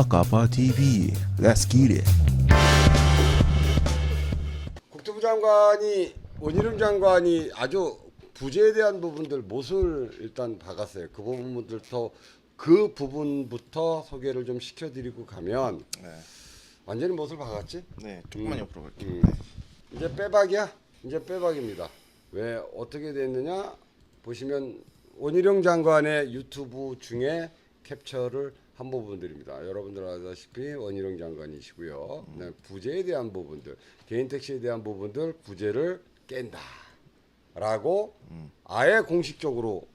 아까파 TV. Let's get it. 국토부 장관이 원희룡 장관이 아주 부재에 대한 부분들 못을 일단 박았어요. 그 부분부터 소개를 좀 시켜드리고 가면 네. 완전히 못을 박았지? 네, 조금만 옆으로 갈게요. 음. 이제 빼박이야. 이제 빼박입니다. 왜 어떻게 됐느냐 보시면 원희룡 장관의 유튜브 중에 캡처를 한 부분들입니다. 여러분들 아시다시피 원희룡 장관이시고요. 네, 부재에 대한 부분들, 개인 택시에 대한 부분들 부재를 깬다라고 아예 공식적으로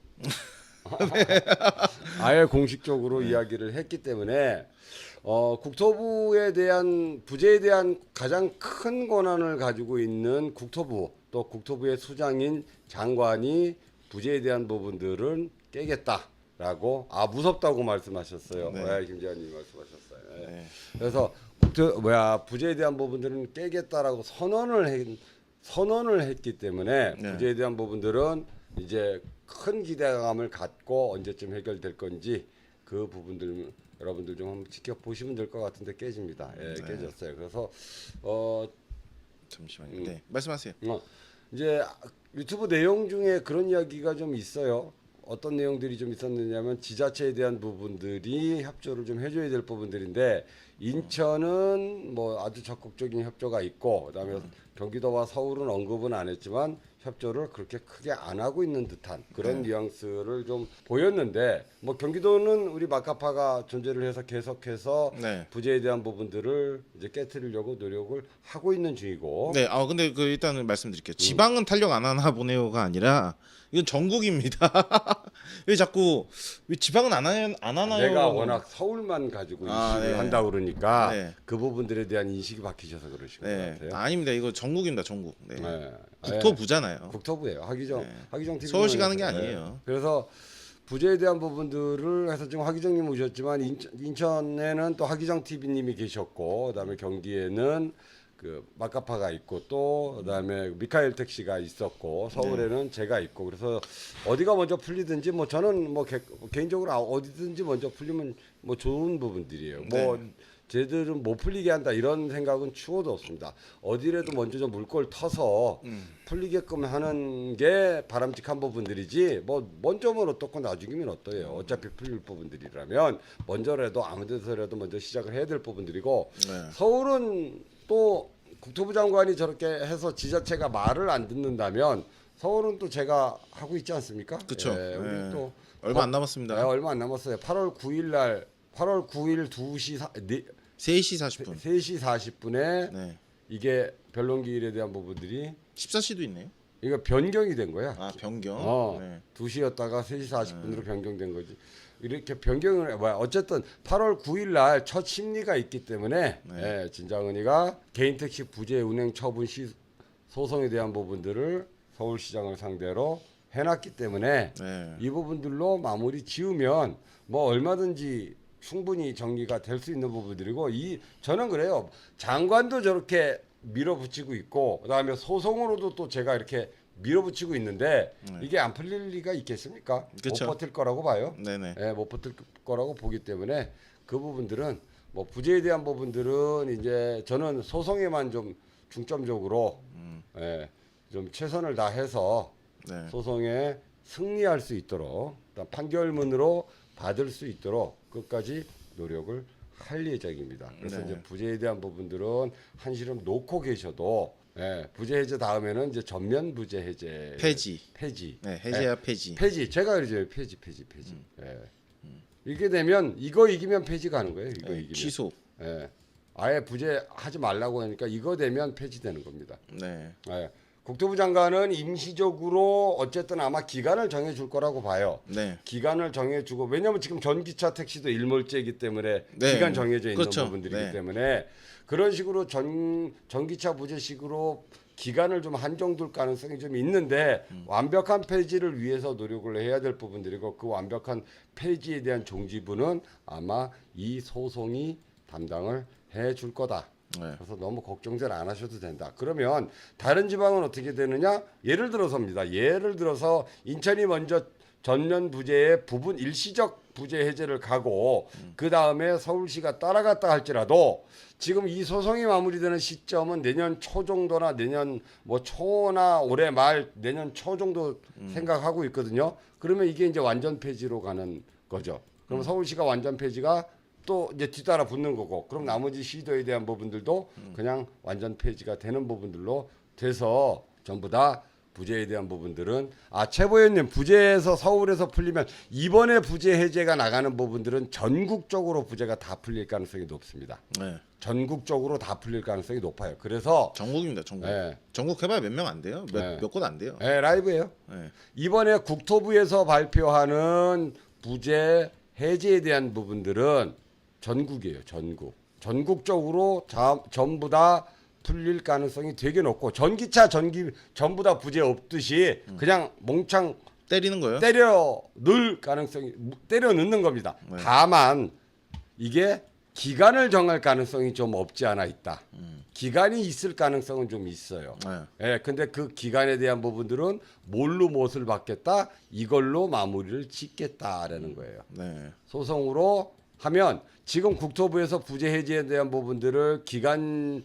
아예 공식적으로 이야기를 했기 때문에 국토부에 대한 부재에 대한 가장 큰 권한을 가지고 있는 국토부 또 국토부의 수장인 장관이 부재에 대한 부분들은 깨겠다라고 무섭다고 말씀하셨어요. 네. 김재환님 말씀하셨어요. 예. 네. 그래서 부재에 대한 부분들은 깨겠다라고 선언을 했기 때문에 네. 부재에 대한 부분들은 이제 큰 기대감을 갖고 언제쯤 해결될 건지 그 부분들 여러분들 좀 한번 지켜보시면 될 것 같은데 깨집니다. 예, 네. 깨졌어요. 그래서 잠시만요. 네, 말씀하세요. 이제 유튜브 내용 중에 그런 이야기가 좀 있어요. 어떤 내용들이 좀 있었느냐면 지자체에 대한 부분들이 협조를 좀 해줘야 될 부분들인데 인천은 뭐 아주 적극적인 협조가 있고 그다음에 경기도와 서울은 언급은 안 했지만 협조를 그렇게 크게 안 하고 있는 듯한 그런 뉘앙스를 좀 보였는데 뭐 경기도는 우리 마카파가 존재를 해서 계속해서 네. 부재에 대한 부분들을 이제 깨트리려고 노력을 하고 있는 중이고 네, 근데 그 일단은 말씀드릴게요. 지방은 탄력 안 하나 보네요가 아니라 이건 전국입니다. 왜 자꾸 왜 지방은 안 하나요? 내가 워낙 서울만 가지고 인식을 네. 한다 그러니까 네. 그 부분들에 대한 인식이 박히셔서 그러신 것 네, 같아요. 아닙니다. 이거 전국입니다. 전국. 네. 네. 국토부잖아요. 국토부예요. 하기정 TV 서울시 가는 게 아니에요. 그래서 부재에 대한 부분들을 해서 지금 하기정님 오셨지만 인천에는 또 하기정 TV님이 계셨고 그다음에 경기에는 그 마카파가 있고 또 그다음에 미카엘 택시가 있었고 서울에는 제가 있고 그래서 어디가 먼저 풀리든지 뭐 저는 뭐 개인적으로 어디든지 먼저 풀리면 뭐 좋은 부분들이에요. 뭐 쟤들은 못 풀리게 한다 이런 생각은 추호도 없습니다. 어디라도 먼저 좀 물꼬를 터서 풀리게끔 하는 게 바람직한 부분들이지 뭐 먼저면 어떻고 나중이면 어떠해요. 어차피 풀릴 부분들이라면 먼저라도 아무 데서라도 먼저 시작을 해야 될 부분들이고 네. 서울은 또 국토부 장관이 저렇게 해서 지자체가 말을 안 듣는다면 서울은 또 제가 하고 있지 않습니까? 그쵸. 예, 우리 네. 또 얼마 안 남았습니다. 네, 얼마 안 남았어요. 8월 9일 2시 3시 40분. 3시 40분에 네. 이게 변론기일에 대한 부분들이 14시도 있네요. 이거 변경이 된 거야. 변경. 네. 2시였다가 3시 40분으로 변경된 거지. 이렇게 변경을 어쨌든 8월 9일 날 첫 심리가 있기 때문에 예, 진장은이가 개인 택시 부재 운행 처분 소송에 대한 부분들을 서울시장을 상대로 해놨기 때문에 네. 이 부분들로 마무리 지으면 뭐 얼마든지 충분히 정리가 될 수 있는 부분들이고 저는 그래요. 장관도 저렇게 밀어붙이고 있고 그다음에 소송으로도 또 제가 이렇게 밀어붙이고 있는데 이게 안 풀릴 리가 있겠습니까? 그쵸. 못 버틸 거라고 봐요. 네네. 예, 못 버틸 거라고 보기 때문에 그 부분들은 뭐 부재에 대한 부분들은 이제 저는 소송에만 좀 중점적으로 좀 최선을 다해서 네. 소송에 승리할 수 있도록 판결문으로 받을 수 있도록 끝까지 노력을 할 예정입니다. 그래서 이제 부재에 대한 부분들은 한시름 놓고 계셔도 부재 해제 다음에는 이제 전면 부재 해제 폐지. 폐지 네, 해제야 폐지. 폐지 제가 그러죠. 폐지 이게 되면 이거 이기면 폐지 가는 거예요. 이거 네, 이기면 취소. 아예 부재 하지 말라고 하니까 이거 되면 폐지되는 겁니다. 네. 국토부 장관은 임시적으로 어쨌든 아마 기간을 정해줄 거라고 봐요. 네. 기간을 정해주고 왜냐하면 지금 전기차 택시도 일몰제이기 때문에 네. 기간 정해져 있는 그렇죠. 부분들이기 네. 때문에 그런 식으로 전기차 부재식으로 기간을 좀 한정둘 가능성이 좀 있는데 완벽한 폐지를 위해서 노력을 해야 될 부분들이고 그 완벽한 폐지에 대한 종지부는 아마 이 소송이 담당을 해줄 거다. 네. 그래서 너무 걱정들 안 하셔도 된다. 그러면 다른 지방은 어떻게 되느냐? 예를 들어서입니다. 예를 들어서 인천이 먼저 전면 부재의 부분 일시적 부재 해제를 가고 그 다음에 서울시가 따라갔다 할지라도 지금 이 소송이 마무리되는 시점은 내년 초 정도나 내년 뭐 초나 올해 말 내년 초 정도 생각하고 있거든요. 그러면 이게 이제 완전 폐지로 가는 거죠. 그럼 서울시가 완전 폐지가 또 이제 뒤따라 붙는 거고, 그럼 나머지 시도에 대한 부분들도 그냥 완전 폐지가 되는 부분들로 돼서 전부 다 부재에 대한 부분들은 최보현님 부재에서 서울에서 풀리면 이번에 부재 해제가 나가는 부분들은 전국적으로 부재가 다 풀릴 가능성이 높습니다. 네. 전국적으로 다 풀릴 가능성이 높아요. 그래서 전국입니다. 전국. 네. 전국 해봐야 몇 명 안 돼요. 네. 몇 곳 안 돼요. 라이브예요. 네. 이번에 국토부에서 발표하는 부재 해제에 대한 부분들은 전국이에요. 전국적으로 전부 다 풀릴 가능성이 되게 높고, 전기차 전부 다 부재 없듯이 그냥 몽창 때리는 거예요? 때려 넣는 겁니다. 네. 다만 이게 기간을 정할 가능성이 좀 없지 않아 있다. 기간이 있을 가능성은 좀 있어요. 네. 근데 그 기간에 대한 부분들은 뭘로 못을 받겠다, 이걸로 마무리를 짓겠다라는 거예요. 네. 소송으로 하면 지금 국토부에서 부재 해제에 대한 부분들을 기간을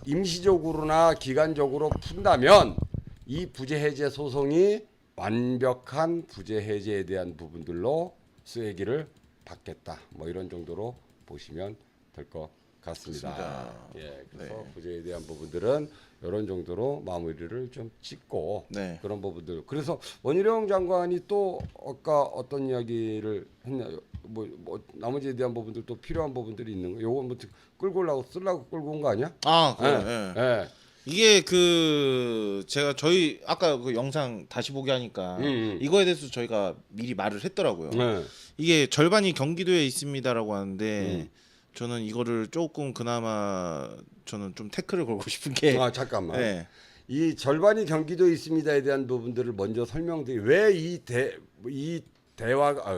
임시적으로나 기간적으로 푼다면 이 부재 해제 소송이 완벽한 부재 해제에 대한 부분들로 수혜기를 받겠다. 뭐 이런 정도로 보시면 될 것 같습니다. 그래서 네. 부재에 대한 부분들은 이런 정도로 마무리를 좀 짓고 네. 그런 부분들. 그래서 원희룡 장관이 또 아까 어떤 이야기를 했나요? 뭐 나머지에 대한 부분들 또 필요한 부분들이 있는 거. 요건 뭐 끌고 쓰려고 끌고 온 거 아니야? 그래. 네. 이게 제가 저희 아까 그 영상 다시 보게 하니까 이거에 대해서 저희가 미리 말을 했더라고요. 네. 이게 절반이 경기도에 있습니다라고 하는데 저는 이거를 조금 그나마 저는 좀 태클을 걸고 싶은 게 잠깐만. 네. 이 절반이 경기도에 있습니다에 대한 부분들을 먼저 설명드리. 왜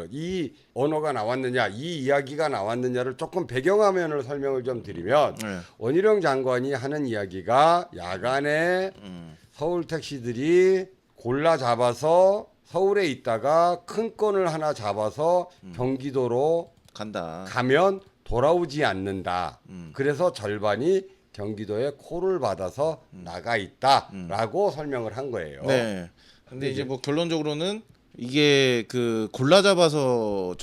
이 언어가 나왔느냐, 이 이야기가 나왔느냐를 조금 배경화면을 설명을 좀 드리면 네. 원희룡 장관이 하는 이야기가 야간에 서울 택시들이 골라 잡아서 서울에 있다가 큰 건을 하나 잡아서 경기도로 간다. 가면 돌아오지 않는다. 그래서 절반이 경기도에 콜을 받아서 나가 있다라고 설명을 한 거예요. 네. 근데 이제 뭐 결론적으로는 이게 그 골라 잡아서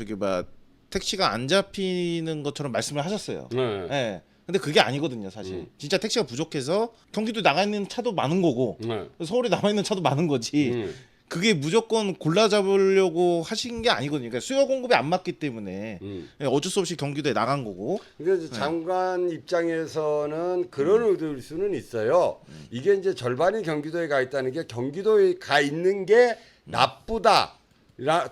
택시가 안 잡히는 것처럼 말씀을 하셨어요. 네. 네. 근데 그게 아니거든요, 사실. 진짜 택시가 부족해서 경기도 나가 있는 차도 많은 거고 서울에 남아 있는 차도 많은 거지. 그게 무조건 골라 잡으려고 하신 게 아니거든요. 그러니까 수요 공급에 안 맞기 때문에 어쩔 수 없이 경기도에 나간 거고. 그러니까 장관 입장에서는 그런 의도일 수는 있어요. 이게 이제 절반이 경기도에 가 있다는 게 경기도에 가 있는 게 나쁘다,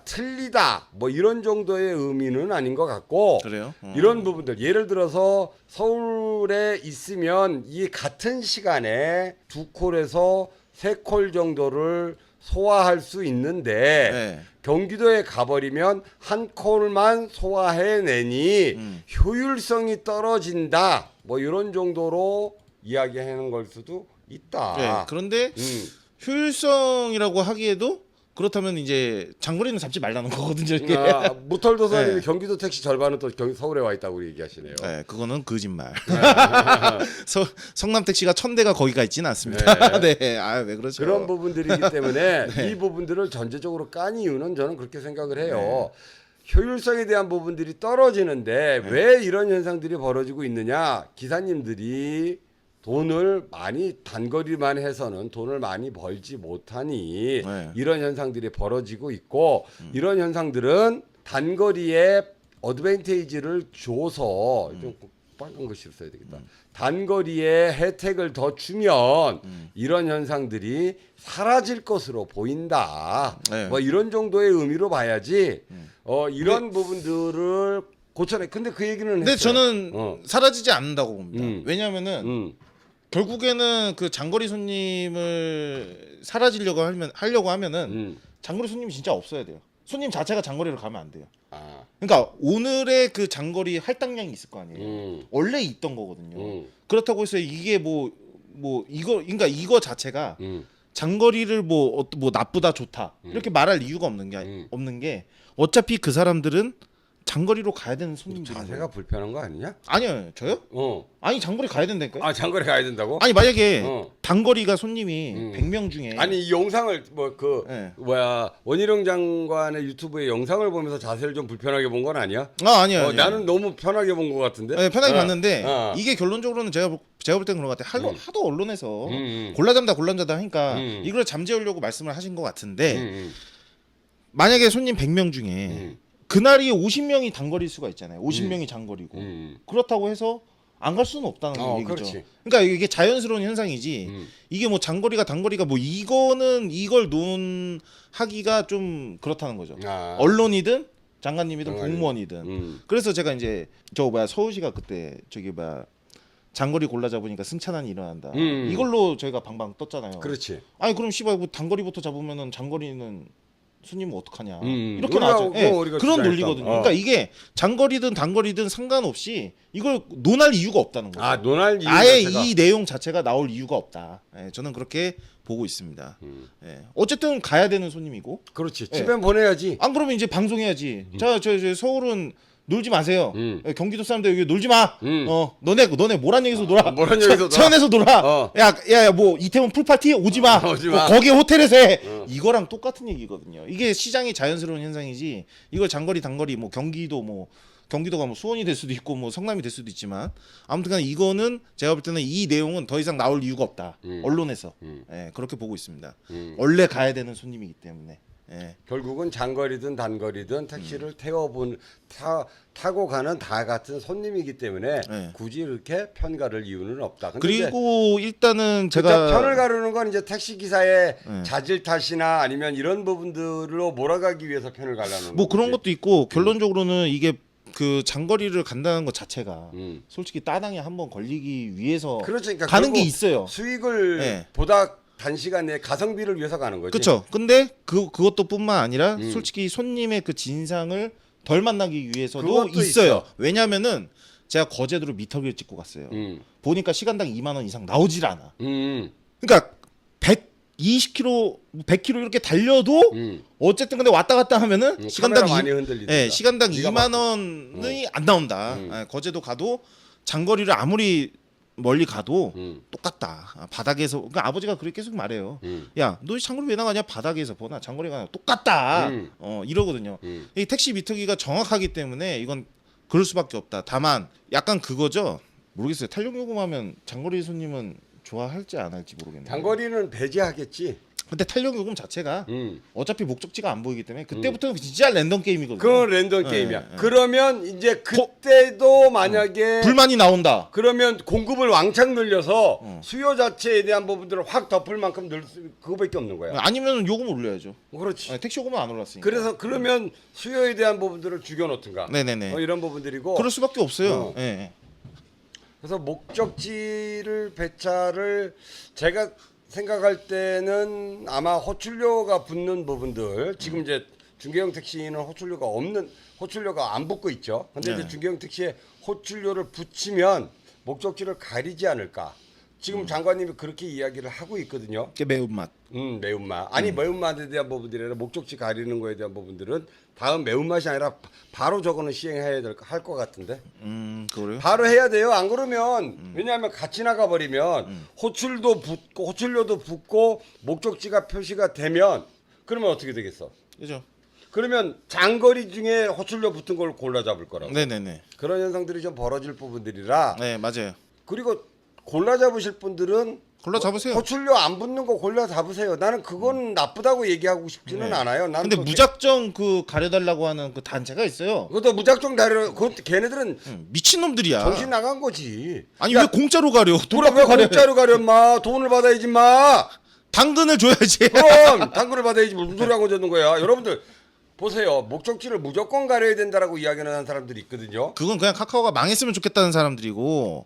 틀리다, 뭐 이런 정도의 의미는 아닌 것 같고. 그래요? 이런 부분들, 예를 들어서 서울에 있으면 이 같은 시간에 2콜에서 3콜 정도를 소화할 수 있는데 네. 경기도에 가버리면 한 콜만 소화해내니 효율성이 떨어진다, 뭐 이런 정도로 이야기하는 걸 수도 있다. 네. 그런데 효율성이라고 하기에도 그렇다면 이제 장거리는 잡지 말라는 거거든요. 이게. 무털도사님이 네. 경기도 택시 절반은 또 서울에 와 있다고 얘기하시네요. 네, 그거는 거짓말. 성남 택시가 1000대가 거기가 있지는 않습니다. 네. 왜 그러죠? 그런 부분들이기 때문에 이 부분들을 전체적으로 깐 이유는 저는 그렇게 생각을 해요. 효율성에 대한 부분들이 떨어지는데 왜 이런 현상들이 벌어지고 있느냐? 기사님들이 돈을 많이 단거리만 해서는 돈을 많이 벌지 못하니 이런 현상들이 벌어지고 있고, 이런 현상들은 단거리에 어드밴테이지를 줘서 좀 빨간 글씨로 써야 되겠다. 단거리에 혜택을 더 주면 이런 현상들이 사라질 것으로 보인다. 뭐 이런 정도의 의미로 봐야지. 이런 부분들을 고쳐내. 근데 그 얘기는 근데 했어요. 저는 사라지지 않는다고 봅니다. 왜냐하면은 결국에는 그 장거리 손님을 하려고 하면은 장거리 손님이 진짜 없어야 돼요. 손님 자체가 장거리로 가면 안 돼요. 그러니까 오늘의 그 장거리 할당량이 있을 거 아니에요. 원래 있던 거거든요. 그렇다고 해서 이게 그러니까 이거 자체가 장거리를 뭐 나쁘다 좋다 이렇게 말할 이유가 없는 게 어차피 그 사람들은 장거리로 가야 되는 손님들인 자세가 거예요. 불편한 거 아니냐? 아니요, 저요? 아니 장거리 가야 된다니까요. 아 장거리 가야 된다고? 아니 만약에 단거리가 손님이 100명 중에 아니 이 영상을 네. 원희룡 장관의 유튜브에 영상을 보면서 자세를 좀 불편하게 본 건 아니야? 아니요. 나는 너무 편하게 본 것 같은데. 네, 편하게 봤는데 이게 결론적으로는 제가 볼 땐 그런 것 같아요. 하도 언론에서 골라잡다 하니까 이걸 잠재우려고 말씀을 하신 것 같은데 만약에 손님 100명 중에 그날이 50명이 단거리일 수가 있잖아요. 50명이 장거리고 그렇다고 해서 안 갈 수는 없다는 얘기죠. 그렇지. 그러니까 이게 자연스러운 현상이지. 이게 뭐 장거리가 단거리가 뭐 이거는 이걸 논하기가 좀 그렇다는 거죠. 언론이든 장관님이든 공무원이든. 그래서 제가 이제 서울시가 그때 장거리 골라 잡으니까 승차난이 일어난다. 이걸로 저희가 방방 떴잖아요. 그렇지. 아니 그럼 씨발 뭐 단거리부터 잡으면은 장거리는 손님은 어떡하냐 이렇게 우리가, 나죠. 예, 우리가 그런 주장했던. 논리거든요. 그러니까 이게 장거리든 단거리든 상관없이 이걸 논할 이유가 없다는 거죠. 논할 이유 아예 자체가. 이 내용 자체가 나올 이유가 없다. 예, 저는 그렇게 보고 있습니다. 예, 어쨌든 가야 되는 손님이고. 그렇지. 집엔 보내야지. 안 그러면 이제 방송해야지. 자, 저 서울은 놀지 마세요. 경기도 사람들 여기 놀지 마. 너네 모란 얘기에서 놀아. 모란 얘기에서 놀아. 서현에서 놀아. 야, 뭐 이태원 풀파티 오지 마. 오지 마. 거기 호텔에서 해. 이거랑 똑같은 얘기거든요. 이게 시장이 자연스러운 현상이지. 이걸 장거리 단거리 뭐 경기도가 뭐 수원이 될 수도 있고 뭐 성남이 될 수도 있지만 아무튼간 이거는 제가 볼 때는 이 내용은 더 이상 나올 이유가 없다. 언론에서 예, 그렇게 보고 있습니다. 원래 가야 되는 손님이기 때문에. 예. 결국은 장거리든 단거리든 택시를 타고 가는 다 같은 손님이기 때문에 굳이 이렇게 편가를 이유는 없다. 근데 그리고 일단은 이제 제가 편을 가르는 건 이제 택시 기사의 자질 탓이나 아니면 이런 부분들로 몰아가기 위해서 편을 가려는 뭐 그런 거지. 것도 있고 결론적으로는 이게 그 장거리를 간다는 것 자체가 솔직히 따당에 한번 걸리기 위해서 그렇죠. 그러니까 가는 게 결국 있어요. 수익을 보다 단시간 내에 가성비를 위해서 가는 거지. 그렇죠. 근데 그것도 뿐만 아니라 솔직히 손님의 그 진상을 덜 만나기 위해서도 그것도 있어요. 왜냐면은 제가 거제도로 미터기를 찍고 갔어요. 보니까 시간당 2만 원 이상 나오질 않아. 그러니까 120km, 100km 이렇게 달려도 어쨌든 근데 왔다 갔다 하면은 시간당 카메라 많이 흔들리니까. 시간당 네가 2만 원이 안 나온다. 거제도 가도 장거리를 아무리 멀리 가도 똑같다. 바닥에서 그러니까 아버지가 그렇게 계속 말해요. 야, 너 장거리 왜 나가냐? 바닥에서 보나 장거리 가냐? 똑같다. 이러거든요. 이 택시 미터기가 정확하기 때문에 이건 그럴 수밖에 없다. 다만 약간 그거죠. 모르겠어요. 탄력 요금하면 장거리 손님은 좋아할지 안 할지 모르겠네요. 장거리는 배제하겠지. 근데 탄력 요금 자체가 어차피 목적지가 안 보이기 때문에 그때부터는 진짜 랜덤 게임이거든요. 그건 랜덤 게임이야. 그러면 이제 그때도 만약에 불만이 나온다. 그러면 공급을 왕창 늘려서 수요 자체에 대한 부분들을 확 덮을 만큼 늘 그거밖에 없는 거야. 아니면 요금 올려야죠. 그렇지. 택시 요금은 안 올랐으니까. 그래서 그러면 수요에 대한 부분들을 죽여놓든가. 네네네. 이런 부분들이고. 그럴 수밖에 없어요. 예. 그래서 목적지를 배차를 제가 생각할 때는 아마 호출료가 붙는 부분들 지금 이제 중개형 택시는 호출료가 안 붙고 있죠. 근데 이제 중개형 택시에 호출료를 붙이면 목적지를 가리지 않을까. 지금 장관님이 그렇게 이야기를 하고 있거든요. 매운맛. 매운맛. 아니 매운맛에 대한 부분들이 아니라 목적지 가리는 거에 대한 부분들은 다음 매운맛이 아니라 바로 저거는 시행해야 할 것 같은데. 그래요? 바로 해야 돼요. 안 그러면 왜냐하면 같이 나가 버리면 호출료도 붙고 목적지가 표시가 되면 그러면 어떻게 되겠어? 그죠. 그러면 장거리 중에 호출료 붙은 걸 골라 잡을 거라고. 네네네. 그런 현상들이 좀 벌어질 부분들이라. 네 맞아요. 그리고 골라 잡으실 분들은 골라 잡으세요. 호출료 안 붙는 거 골라 잡으세요. 나는 그건 나쁘다고 얘기하고 싶지는 않아요. 나는 근데 무작정 그 가려달라고 하는 그 단체가 있어요. 그것도 무작정 다려. 그것도 걔네들은 미친 놈들이야. 정신 나간 거지. 아니 왜 공짜로 가려? 돈 그럼 왜 받고 가려? 공짜로 가려 마. 돈을 받아야지 마. 당근을 줘야지. 그럼 당근을 받아야지 무슨 소리 하고 되는 거야. 여러분들 보세요. 목적지를 무조건 가려야 된다라고 이야기하는 사람들이 있거든요. 그건 그냥 카카오가 망했으면 좋겠다는 사람들이고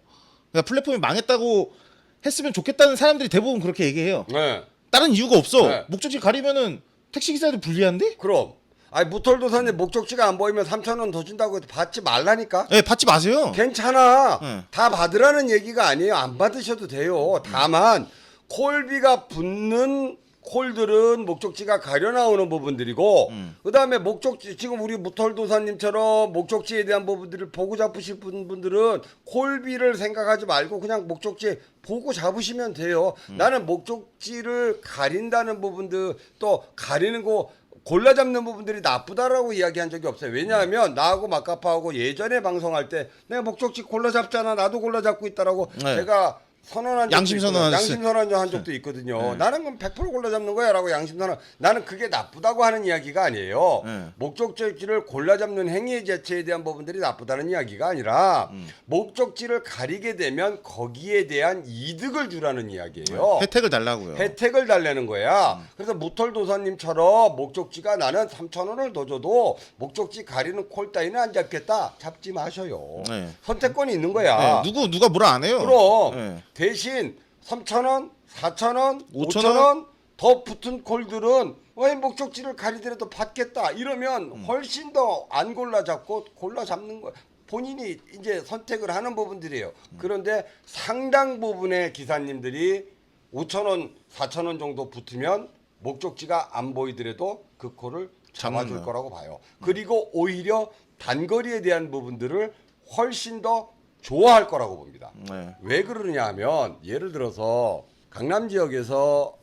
그냥 플랫폼이 망했다고 했으면 좋겠다는 사람들이 대부분 그렇게 얘기해요. 네. 다른 이유가 없어. 네. 목적지 가리면은 택시기사들 불리한데? 그럼 아니 무털도사님 목적지가 안 보이면 3,000원 더 준다고 해도 받지 말라니까. 네, 받지 마세요. 괜찮아. 네. 다 받으라는 얘기가 아니에요. 안 받으셔도 돼요. 다만 콜비가 붙는 콜들은 목적지가 가려 나오는 부분들이고 그다음에 목적지 지금 우리 무털도사님처럼 목적지에 대한 부분들을 보고 잡으실 분들은 콜비를 생각하지 말고 그냥 목적지 보고 잡으시면 돼요. 나는 목적지를 가린다는 부분들 또 가리는 거 골라 잡는 부분들이 나쁘다라고 이야기한 적이 없어요. 왜냐하면 나하고 마카파하고 예전에 방송할 때 내가 목적지 골라 잡잖아. 나도 골라 잡고 있다라고 네. 제가 선언한 양심 선언 양심 선언 한 적도 있거든요. 나는 그럼 100% 골라 잡는 거야라고 양심 선언. 나는 그게 나쁘다고 하는 이야기가 아니에요. 목적지를 골라 잡는 행위 자체에 대한 부분들이 나쁘다는 이야기가 아니라 목적지를 가리게 되면 거기에 대한 이득을 주라는 이야기예요. 혜택을 달라고요. 혜택을 달라는 거야. 그래서 무털도사님처럼 목적지가 나는 3,000원을 더 줘도 목적지 가리는 콜 따위는 안 잡겠다. 잡지 마셔요. 네. 선택권이 있는 거야. 네, 누가 뭐라 안 해요. 그럼 네. 대신 3,000원, 4,000원, 5,000원? 5,000원 더 붙은 콜들은 왜 목적지를 가리더라도 받겠다. 이러면 훨씬 더 안 골라 잡고 골라 잡는 거야. 본인이 이제 선택을 하는 부분들이에요. 그런데 상당 부분의 기사님들이 5,000원, 4,000원 정도 붙으면 목적지가 안 보이더라도 그 콜을 잡아줄 잡는다. 거라고 봐요. 그리고 오히려 단거리에 대한 부분들을 훨씬 더 좋아할 거라고 봅니다. 네. 왜 그러냐 하면 예를 들어서 강남 지역에서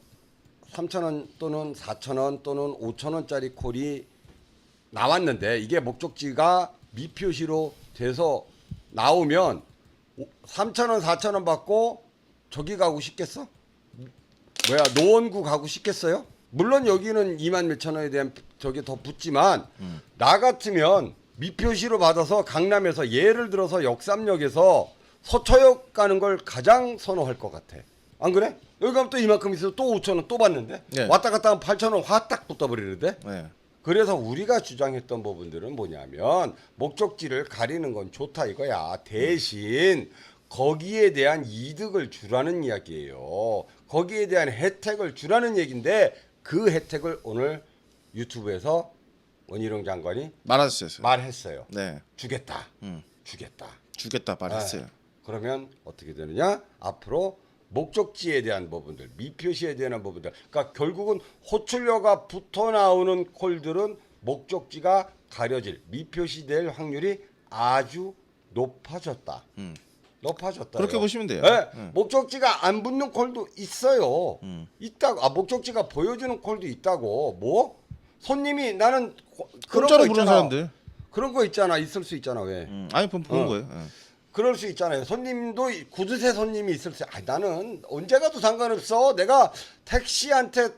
3,000원 또는 4,000원 또는 5,000원짜리 콜이 나왔는데 이게 목적지가 미표시로 돼서 나오면 3,000원, 4,000원 받고 저기 가고 싶겠어? 뭐야 노원구 가고 싶겠어요? 물론 여기는 2만 몇천 원에 대한 저게 더 붙지만 나 같으면 미표시로 받아서 강남에서 예를 들어서 역삼역에서 서초역 가는 걸 가장 선호할 것 같아. 안 그래? 여기 가면 또 이만큼 있어서 또 5,000원 또 받는데 네. 왔다 갔다 하면 8,000원 화딱 붙어버리는데 네. 그래서 우리가 주장했던 부분들은 뭐냐면 목적지를 가리는 건 좋다 이거야. 대신 거기에 대한 이득을 주라는 이야기예요. 거기에 대한 혜택을 주라는 얘기인데 그 혜택을 오늘 유튜브에서 원희룡 장관이 말했어요. 네. 주겠다. 주겠다. 주겠다 말했어요. 네. 그러면 어떻게 되느냐? 앞으로 목적지에 대한 부분들, 미표시에 대한 부분들. 그러니까 결국은 호출료가 붙어 나오는 콜들은 목적지가 가려질, 미표시될 확률이 아주 높아졌다. 높아졌다. 그렇게 보시면 돼요. 네. 목적지가 안 붙는 콜도 있어요. 있다고. 목적지가 보여주는 콜도 있다고. 뭐? 손님이 나는 그런 거 공짜로 부르는 있잖아. 사람들. 그런 거 있잖아. 있을 수 있잖아. 왜? 아니 보는 거예요. 네. 그럴 수 있잖아요. 손님도 구두쇠 손님이 있을 수. 나는 언제 가도 상관없어. 내가 택시한테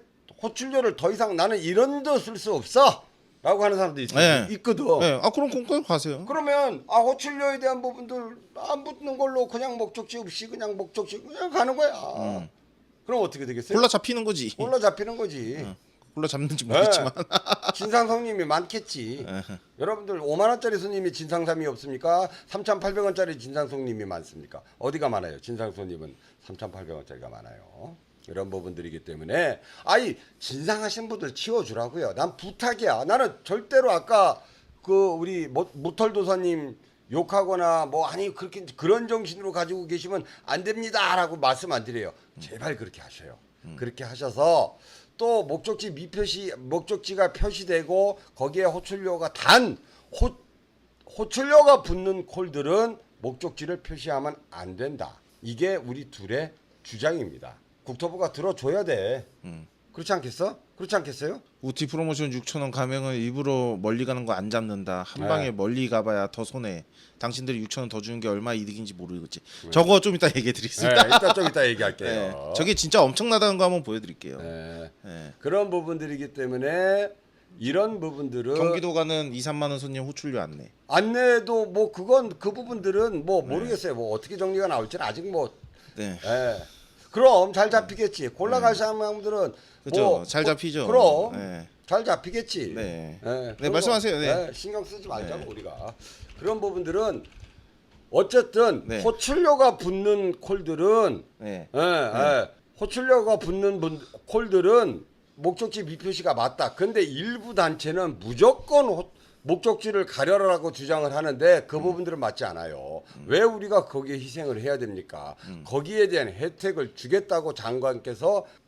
호출료를 더 이상 나는 이런 데 쓸 수 없어. 라고 하는 사람도 네. 있거든. 네. 아 그럼 공짜로 가세요. 그러면 호출료에 대한 부분들 안 붙는 걸로 그냥 목적지 없이 그냥 목적지 그냥 가는 거야. 그럼 어떻게 되겠어요? 골라 잡히는 거지. 골라 잡히는 거지. 골라 잡는지 모르겠지만. 진상 손님이 많겠지. 여러분들 5만 원짜리 손님이 진상삼이 없습니까? 3,800원짜리 진상 손님이 많습니까? 어디가 많아요? 진상 손님은 3,800원짜리가 많아요. 이런 부분들이기 때문에 진상하신 분들 치워주라고요. 난 부탁이야. 나는 절대로 아까 그 우리 무털도사님 욕하거나 그렇게 그런 정신으로 가지고 계시면 안 됩니다라고 말씀 안 드려요. 제발 그렇게 하셔요. 그렇게 하셔서 또 목적지가 표시되고 거기에 호출료가 호출료가 붙는 콜들은 목적지를 표시하면 안 된다. 이게 우리 둘의 주장입니다. 국토부가 들어줘야 돼. 그렇지 않겠어? 그렇지 않겠어요? 우티 프로모션 6,000원 가맹은 일부러 멀리 가는 거 안 잡는다. 한 방에 멀리 가봐야 더 손해. 당신들이 6,000원 더 주는 게 얼마 이득인지 모르겠지. 저거 좀 이따 얘기해 드리겠습니다. 좀 이따 얘기할게요. 네. 저게 진짜 엄청나다는 거 한번 보여드릴게요. 네. 네. 그런 부분들이기 때문에 이런 부분들은 경기도 가는 2, 3만 원 손님 호출료 안 내. 안내도 그건 그 부분들은 모르겠어요. 어떻게 정리가 나올지는 아직 네. 그럼 잘 잡히겠지. 골라갈 사람들은 그죠. 잘 잡히죠. 그럼 네. 잘 잡히겠지. 네. 네, 네, 말씀하세요. 네. 신경 쓰지 말자고 우리가. 그런 부분들은 어쨌든 네. 호출료가 붙는 콜들은 네. 호출료가 붙는 콜들은 목적지 미표시가 맞다. 근데 일부 단체는 무조건 목적지를 가려라고 주장을 하는데 그 부분들은 맞지 않아요. 왜 우리가 거기에 희생을 해야 됩니까? 거기에 대한 혜택을 주겠다고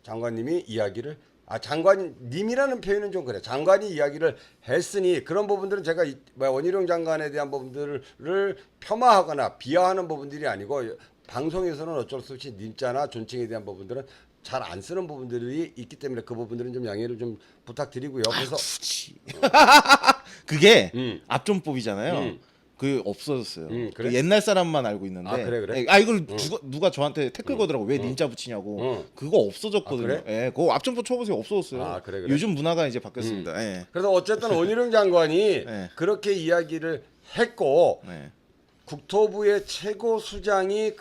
장관님이 이야기를 장관님이라는 표현은 좀 그래. 장관이 이야기를 했으니 그런 부분들은 제가 원희룡 장관에 대한 부분들을 폄하하거나 비하하는 부분들이 아니고 방송에서는 어쩔 수 없이 님자나 존칭에 대한 부분들은 잘 안 쓰는 부분들이 있기 때문에 그 부분들은 좀 양해를 좀 부탁드리고요. 그래서 그게 압존법이잖아요. 그 없어졌어요. 그래? 그 옛날 사람만 알고 있는데. 그래? 이걸 누가 저한테 댓글 거더라고. 왜 닌자 붙이냐고. 그거 없어졌거든요. 그래? 예, 그거 압존법 쳐보세요. 없어졌어요. 그래? 요즘 문화가 이제 바뀌었습니다. 예. 그래서 어쨌든 원희룡 장관이 네. 그렇게 이야기를 했고 네. 국토부의 최고 수장이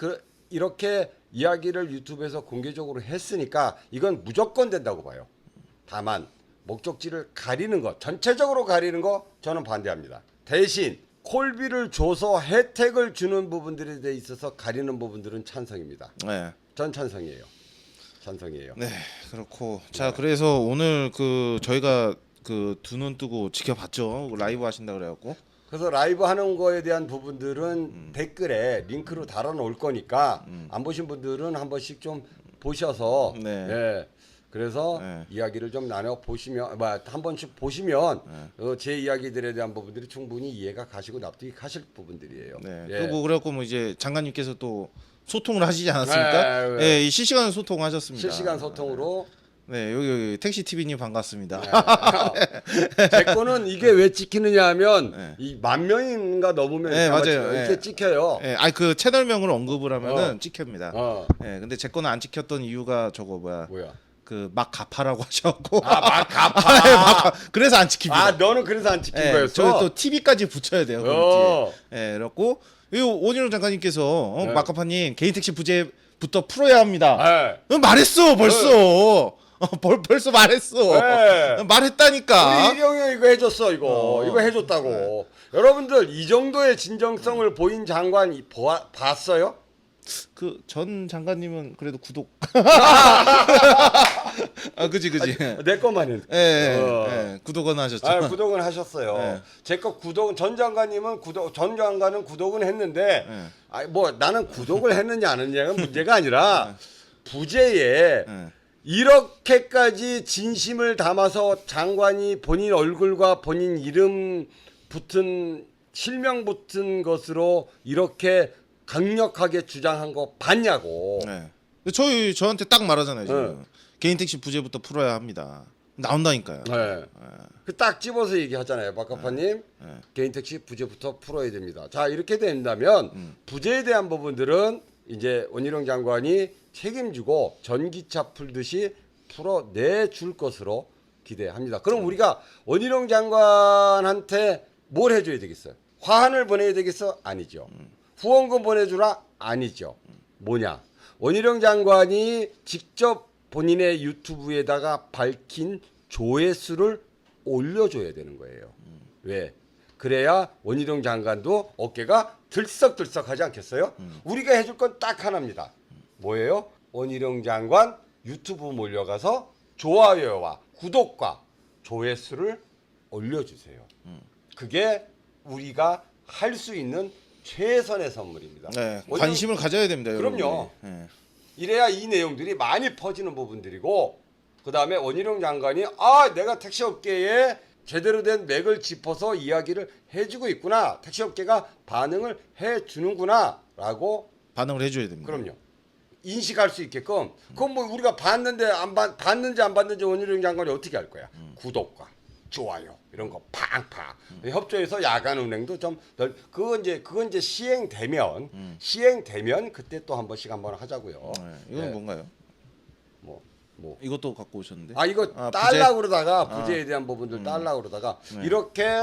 이렇게 이야기를 유튜브에서 공개적으로 했으니까 이건 무조건 된다고 봐요. 다만 목적지를 가리는 것, 전체적으로 가리는 거 저는 반대합니다. 대신 콜비를 줘서 혜택을 주는 부분들에 대해 있어서 가리는 부분들은 찬성입니다. 네. 전 찬성이에요. 찬성이에요. 네, 그렇고 자 그래서 오늘 그 저희가 그 두 눈 뜨고 지켜봤죠. 라이브 하신다 그래갖고. 그래서 라이브 하는 거에 대한 부분들은 댓글에 링크로 달아놓을 거니까 안 보신 분들은 한 번씩 좀 보셔서 네. 예. 그래서 네. 이야기를 좀 나눠 보시면 한 번씩 보시면 제 이야기들에 대한 부분들이 충분히 이해가 가시고 납득이 가실 부분들이에요. 네. 예. 그리고 그래갖고 뭐 이제 장관님께서 또 소통을 하시지 않았습니까? 네, 네, 이 실시간 소통하셨습니다. 실시간 소통으로 네, 여기 택시 TV님 반갑습니다. 제 거는 이게 왜 찍히느냐 하면 네. 이 10,000명인가 넘으면 네, 맞아요. 이렇게 네. 찍혀요. 네, 그 채널명을 언급을 하면은 찍힙니다. 어. 네, 근데 제 거는 안 찍혔던 이유가 저거 뭐야? 뭐야? 그 막 갚아라고 하셔갖고. 막 갚아. 그래서 안 찍힙니다. 너는 그래서 안 찍힌 네, 거였어? 저희 또 TV까지 붙여야 돼요. 어. 예, 네, 그래갖고 이 원희룡 장관님께서 네. 막가파님 개인 택시 부재부터 풀어야 합니다. 네. 말했어 벌써. 벌써 말했어. 네. 말했다니까. 우리 일용이 이거 해줬어 이거 해줬다고. 여러분들 이 정도의 진정성을 보인 장관 봤어요? 그 전 장관님은 그래도 구독. 그지. 내 것만 했. 예, 구독은 하셨죠. 구독은 하셨어요. 네. 제 거 전 장관님은 전 장관은 구독은 했는데, 뭐 나는 구독을 했느냐 안 했느냐가 문제가 아니라 부재에 이렇게까지 진심을 담아서 장관이 본인 얼굴과 본인 이름 붙은 실명 붙은 것으로 이렇게 강력하게 주장한 거 봤냐고. 네. 저한테 딱 말하잖아요. 지금. 개인 택시 부재부터 풀어야 합니다. 나온다니까요. 네. 딱 집어서 얘기하잖아요, 박가파님. 개인 택시 부재부터 풀어야 됩니다. 자, 이렇게 된다면 부재에 대한 부분들은 이제 원희룡 장관이 책임지고 전기차 풀듯이 풀어내줄 것으로 기대합니다. 그럼 우리가 원희룡 장관한테 뭘 해줘야 되겠어요? 화환을 보내야 되겠어? 아니죠. 후원금 보내주라? 아니죠. 뭐냐? 원희룡 장관이 직접 본인의 유튜브에다가 밝힌 조회수를 올려줘야 되는 거예요. 왜? 그래야 원희룡 장관도 어깨가 들썩들썩하지 않겠어요? 우리가 해줄 건 딱 하나입니다. 뭐예요? 원희룡 장관 유튜브 몰려가서 좋아요와 구독과 조회수를 올려주세요. 그게 우리가 할 수 있는 최선의 선물입니다. 네, 관심을 가져야 됩니다. 그럼요. 네. 이래야 이 내용들이 많이 퍼지는 부분들이고, 그 다음에 원희룡 장관이 내가 택시업계에 제대로 된 맥을 짚어서 이야기를 해주고 있구나, 택시업계가 반응을 해주는구나 라고 반응을 해줘야 됩니다. 그럼요. 인식할 수 있게끔. 그건 뭐 우리가 봤는지 안 봤는지 원희룡 장관이 어떻게 할 거야? 구독과 좋아요 이런 거 팡팡 협조해서 야간 운행도 좀 그건 이제 시행되면 그때 또 한 번씩 한번 하자고요. 이건 뭔가요? 뭐 이것도 갖고 오셨는데. 이거 부재? 딸라고 그러다가 부재에 대한 부분들 딸라고 그러다가 이렇게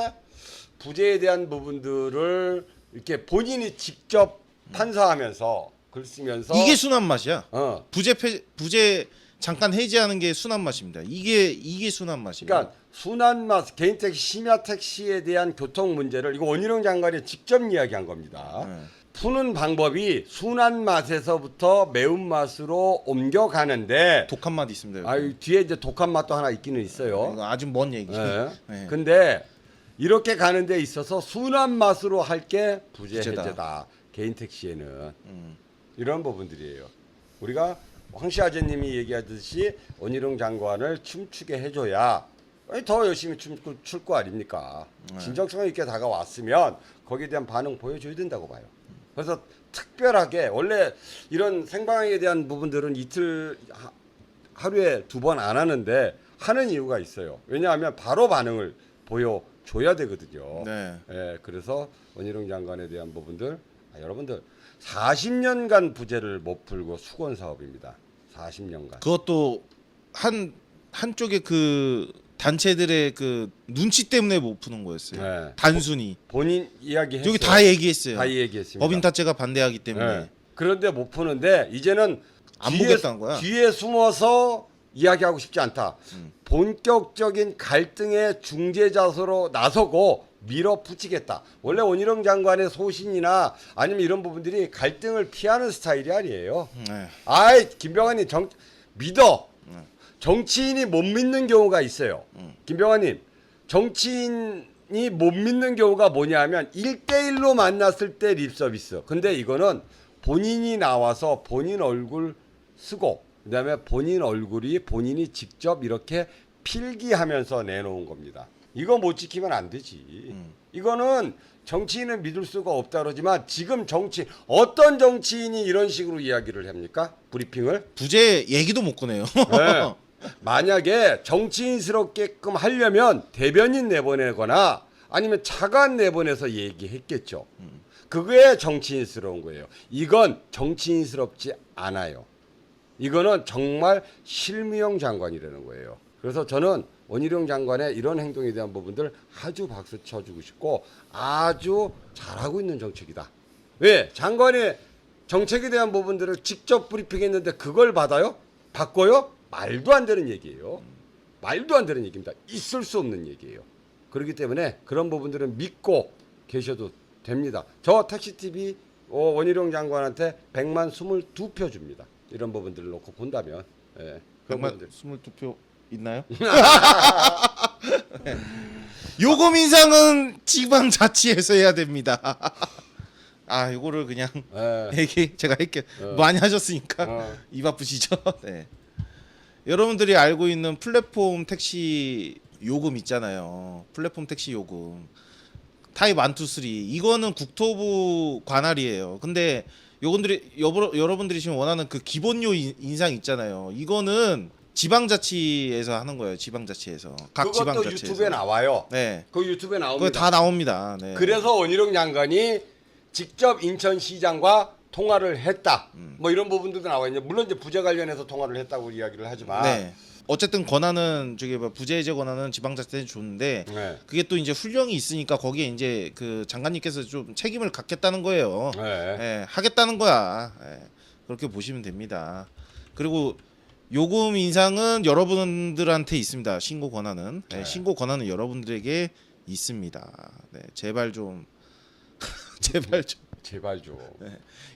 부재에 대한 부분들을 이렇게 본인이 직접 판사하면서 글 쓰면서 이게 순한 맛이야. 부재 잠깐 해지하는 게 순한 맛입니다. 이게 순한 맛이에요. 그러니까 순한 맛, 개인 택시, 심야 택시에 대한 교통 문제를 이거 원희룡 장관이 직접 이야기한 겁니다. 푸는 방법이 순한 맛에서부터 매운 맛으로 옮겨가는데 독한 맛 있습니다. 뒤에 이제 독한 맛도 하나 있기는 있어요. 이거 아주 먼 얘기죠. 네. 네. 근데 이렇게 가는 데 있어서 순한 맛으로 할 게 부재 부재다. 해제다. 개인 택시에는 이런 부분들이에요. 우리가 황씨 아재님이 얘기하듯이 원희룡 장관을 춤추게 해줘야 더 열심히 출 거 아닙니까? 진정성 있게 다가왔으면 거기에 대한 반응 보여줘야 된다고 봐요. 그래서 특별하게 원래 이런 생방에 대한 부분들은 이틀 하루에 2번 안 하는데 하는 이유가 있어요. 왜냐하면 바로 반응을 보여줘야 되거든요. 네. 예, 그래서 원희룡 장관에 대한 부분들 여러분들 40년간 부재를 못 풀고 수건 사업입니다. 40년간. 그것도 한쪽에 그 단체들의 그 눈치 때문에 못 푸는 거였어요. 네. 단순히 본인 이야기했어요. 여기 다 얘기했어요. 다 얘기했습니다. 법인 타체가 반대하기 때문에 네. 그런데 못 푸는데 이제는 안 보겠다는 거야. 뒤에 숨어서 이야기하고 싶지 않다. 본격적인 갈등의 중재자로서 나서고 밀어붙이겠다. 원래 원희룡 장관의 소신이나 아니면 이런 부분들이 갈등을 피하는 스타일이 아니에요. 네. 아이 김병환님 믿어. 정치인이 못 믿는 경우가 있어요. 김병환님 정치인이 못 믿는 경우가 뭐냐면 1대1로 만났을 때 립서비스. 근데 이거는 본인이 나와서 본인 얼굴 쓰고 그다음에 본인 얼굴이 본인이 직접 이렇게 필기하면서 내놓은 겁니다. 이거 못 지키면 안 되지. 이거는 정치인은 믿을 수가 없다 그러지만 지금 어떤 정치인이 이런 식으로 이야기를 합니까? 브리핑을? 부재 얘기도 못 꺼내요. 네. 만약에 정치인스럽게끔 하려면 대변인 내보내거나 아니면 차관 내보내서 얘기했겠죠. 그게 정치인스러운 거예요. 이건 정치인스럽지 않아요. 이거는 정말 실무용 장관이라는 거예요. 그래서 저는 원희룡 장관의 이런 행동에 대한 부분들 아주 박수 쳐주고 싶고 아주 잘하고 있는 정책이다. 왜? 장관의 정책에 대한 부분들을 직접 브리핑했는데 그걸 받아요? 바꿔요? 말도 안 되는 얘기예요. 말도 안 되는 얘기입니다. 있을 수 없는 얘기예요. 그렇기 때문에 그런 부분들은 믿고 계셔도 됩니다. 저 택시TV 원희룡 장관한테 100만 22표 줍니다. 이런 부분들을 놓고 본다면. 예, 그런 100만 부분들. 22표 있나요? 요금 인상은 지방자치에서 해야 됩니다. 아, 요거를 그냥 예. 제가 할게요. 많이 하셨으니까 입 아프시죠? 네. 여러분들이 알고 있는 플랫폼 택시 요금 있잖아요. 플랫폼 택시 요금 타입 1, 2, 3 이거는 국토부 관할이에요. 근데 여러분들이 지금 원하는 그 기본료 인상 있잖아요. 이거는 지방자치에서 하는 거예요. 지방자치에서 각 그것도 지방자치에서. 유튜브에 나와요. 네. 그 유튜브에 그거 나옵니다. 다 나옵니다. 네. 그래서 원희룡 장관이 직접 인천시장과 통화를 했다. 뭐 이런 부분들도 나와 있는데 물론 이제 부재 관련해서 통화를 했다고 이야기를 하지만 네. 어쨌든 권한은 부재 해제 권한은 지방자치한테 줬는데 네. 그게 또 이제 훈령이 있으니까 거기에 이제 그 장관님께서 좀 책임을 갖겠다는 거예요. 네. 예, 하겠다는 거야. 예, 그렇게 보시면 됩니다. 그리고 요금 인상은 여러분들한테 있습니다. 신고 권한은 예, 신고 권한은 여러분들에게 있습니다. 네, 제발 좀 제발 좀 제발 좀.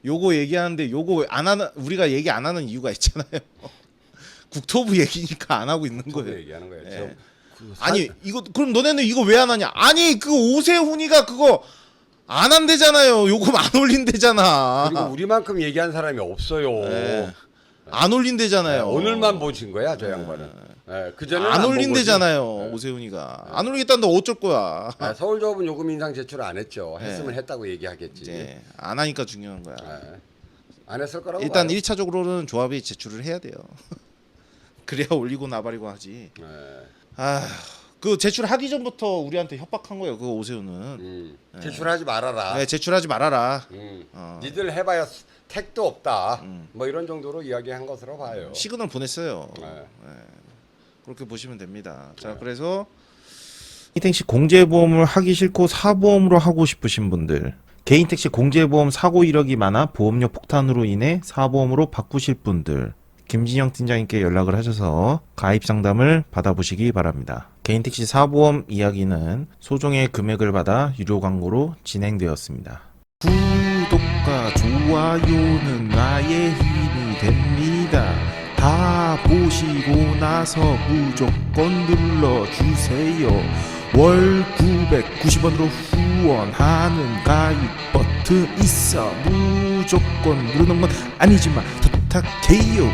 요거 얘기하는데 요거 안 하는 우리가 얘기 안 하는 이유가 있잖아요. 국토부 얘기니까 안 하고 있는 거예요. 얘기하는 거예요. 예. 아니 이거 그럼 너네는 이거 왜 안 하냐? 아니 그 오세훈이가 그거 안 한대잖아요. 요금 안 올린대잖아. 그리고 우리만큼 얘기한 사람이 없어요. 예. 안 올린대잖아요. 오늘만 보신 거야, 저 양반은. 예, 그전에는 안 본 올린대잖아요. 거지. 오세훈이가 안 올리겠다는데 어쩔 거야. 서울조합은 요금 인상 제출 안 했죠. 했으면 했다고 얘기하겠지. 이제 안 하니까 중요한 거야. 예. 안 했을 거라고 일단 봐요. 1차적으로는 조합이 제출을 해야 돼요. 그래야 올리고 나발이고 하지. 예. 그 제출하기 전부터 우리한테 협박한 거예요. 그 오세훈은. 제출하지 말아라. 네, 제출하지 말아라. 니들 해봐야 택도 없다. 뭐 이런 정도로 이야기한 것으로 봐요. 시그널 보냈어요. 네. 네. 그렇게 보시면 됩니다. 자, 그래서 개인택시 공제보험을 하기 싫고 사보험으로 하고 싶으신 분들, 개인택시 공제보험 사고 이력이 많아 보험료 폭탄으로 인해 사보험으로 바꾸실 분들, 김진영 팀장님께 연락을 하셔서 가입 상담을 받아보시기 바랍니다. 개인택시 사보험 이야기는 소정의 금액을 받아 유료 광고로 진행되었습니다. 구독과 좋아요는 나의 힘이 됩니다. 다 보시고 나서 무조건 눌러주세요. 월 990원으로 후원하는 가입 버튼 있어. 무조건 누르는 건 아니지만 부탁해요.